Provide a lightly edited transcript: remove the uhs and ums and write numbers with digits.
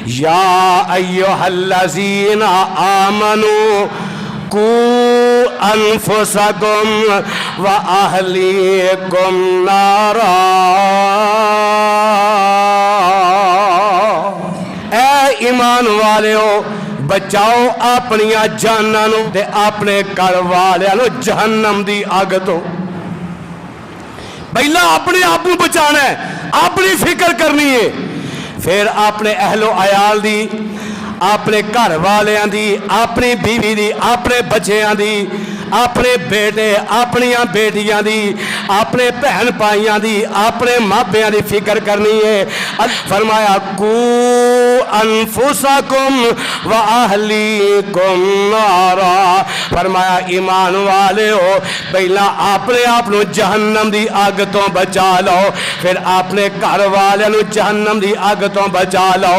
या अय्युहल्लज़ीना आमनू कू अनफुसकुम व अहलीकुम नारा। ए ईमान वालिओ बचाओ अपनिया जानां नूं ते अपने घर वालियां नूं जहन्नम दी अग तो। पहला अपने आप को बचाना है, अपनी फिक्र करनी है, फिर अपने अहलो अयाल दी, अपने घर वालियां दी, अपनी बीवी दी, अपने बच्चों दी, अपने बेटे अपनिया बेटियां दी, अपने भैन भाइयों दी, अपने मापियां दी फिक्र करनी है। फरमाया कू अनफुसकुम व अहलीकुम नारा। फरमाया ईमान वाले हो पहला अपने आप को जहन्नम दी अग तो बचा लो, फिर अपने घर वाले जहन्नम दी अग तो बचा लो,